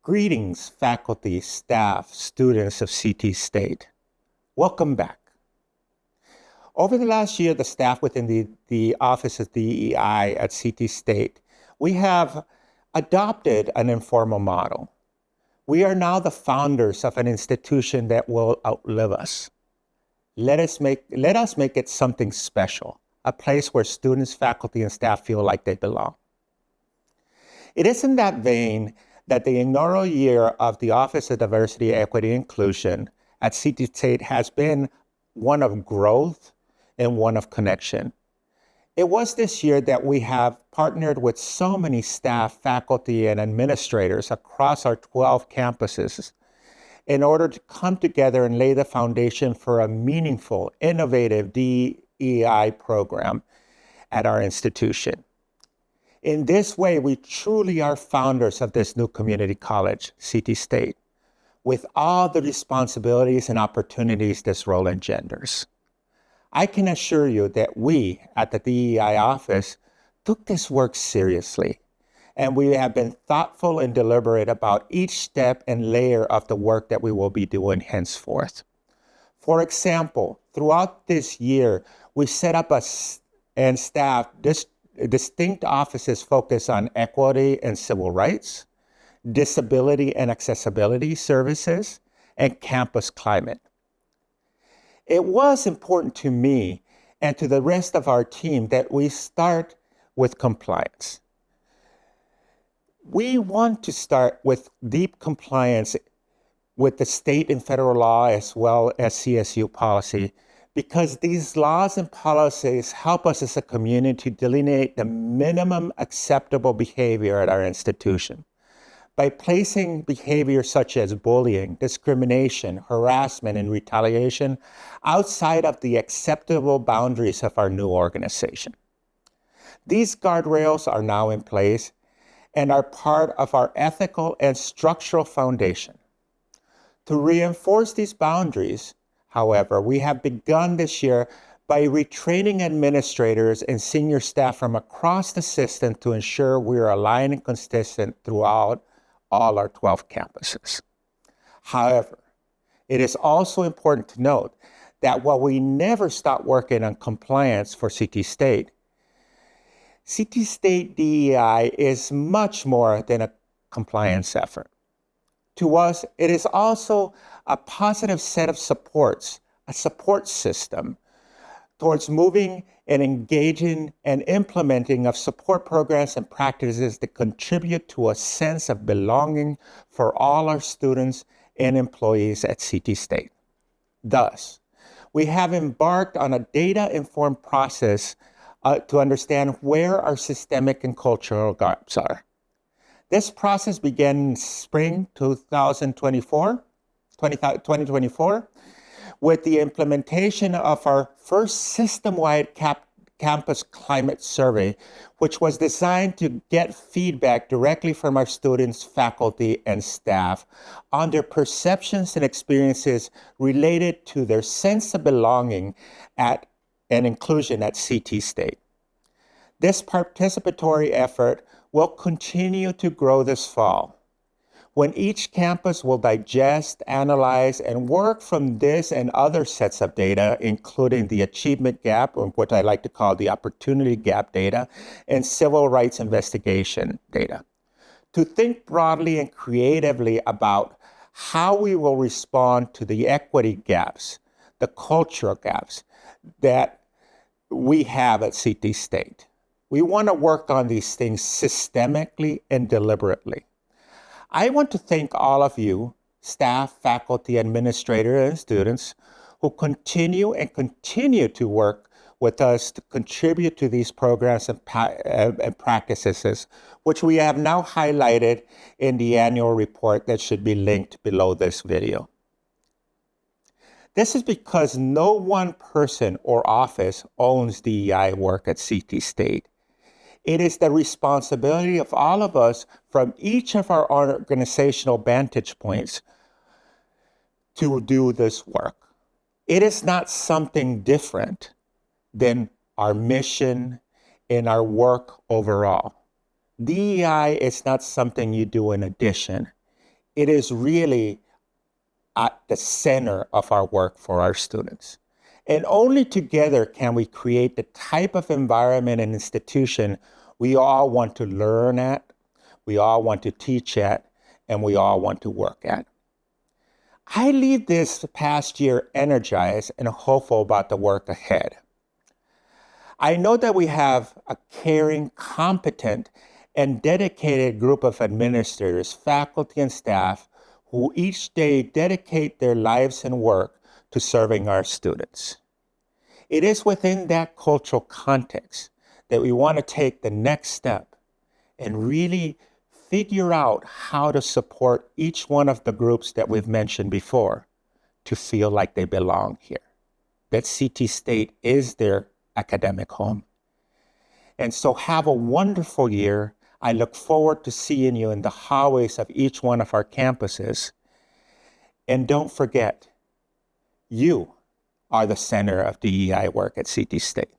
Greetings, faculty, staff, students of CT State. Welcome back. Over the last year, the staff within the Office of DEI at CT State, we have adopted an informal model. We are now the founders of an institution that will outlive us. Let us make it something special, a place where students, faculty, and staff feel like they belong. It is in that vein that the inaugural year of the Office of Diversity, Equity, and Inclusion at CT State has been one of growth and one of connection. It was this year that we have partnered with so many staff, faculty, and administrators across our 12 campuses in order to come together and lay the foundation for a meaningful, innovative DEI program at our institution. In this way, we truly are founders of this new community college, CT State, with all the responsibilities and opportunities this role engenders. I can assure you that we at the DEI office took this work seriously, and we have been thoughtful and deliberate about each step and layer of the work that we will be doing henceforth. For example, throughout this year, we set up and staffed distinct offices focused on equity and civil rights, disability and accessibility services, and campus climate. It was important to me and to the rest of our team that we start with compliance. We want to start with deep compliance with the state and federal law as well as CSU policy, because these laws and policies help us as a community delineate the minimum acceptable behavior at our institution. By placing behavior such as bullying, discrimination, harassment, and retaliation outside of the acceptable boundaries of our new organization. These guardrails are now in place and are part of our ethical and structural foundation. To reinforce these boundaries, however, we have begun this year by retraining administrators and senior staff from across the system to ensure we are aligned and consistent throughout all our 12 campuses. However, it is also important to note that while we never stop working on compliance for CT State DEI is much more than a compliance effort. To us, it is also a positive set of supports, a support system towards moving and engaging and implementing of support programs and practices that contribute to a sense of belonging for all our students and employees at CT State. Thus, we have embarked on a data-informed process to understand where our systemic and cultural gaps are. This process began in spring 2024, with the implementation of our first system-wide campus climate survey, which was designed to get feedback directly from our students, faculty, and staff on their perceptions and experiences related to their sense of belonging and inclusion at CT State. This participatory effort will continue to grow this fall, when each campus will digest, analyze, and work from this and other sets of data, including the achievement gap, or what I like to call the opportunity gap data, and civil rights investigation data, to think broadly and creatively about how we will respond to the equity gaps, the cultural gaps that we have at CT State. We want to work on these things systemically and deliberately. I want to thank all of you, staff, faculty, administrators, and students who continue to work with us to contribute to these programs and practices, which we have now highlighted in the annual report that should be linked below this video. This is because no one person or office owns DEI work at CT State. It is the responsibility of all of us from each of our organizational vantage points to do this work. It is not something different than our mission and our work overall. DEI is not something you do in addition. it is really at the center of our work for our students. And only together can we create the type of environment and institution we all want to learn at, we all want to teach at, and we all want to work at. I leave this past year energized and hopeful about the work ahead. I know that we have a caring, competent, and dedicated group of administrators, faculty, and staff who each day dedicate their lives and work to serving our students. It is within that cultural context that we want to take the next step and really figure out how to support each one of the groups that we've mentioned before to feel like they belong here, that CT State is their academic home. And so have a wonderful year. I look forward to seeing you in the hallways of each one of our campuses. And don't forget, you are the center of DEI work at CT State.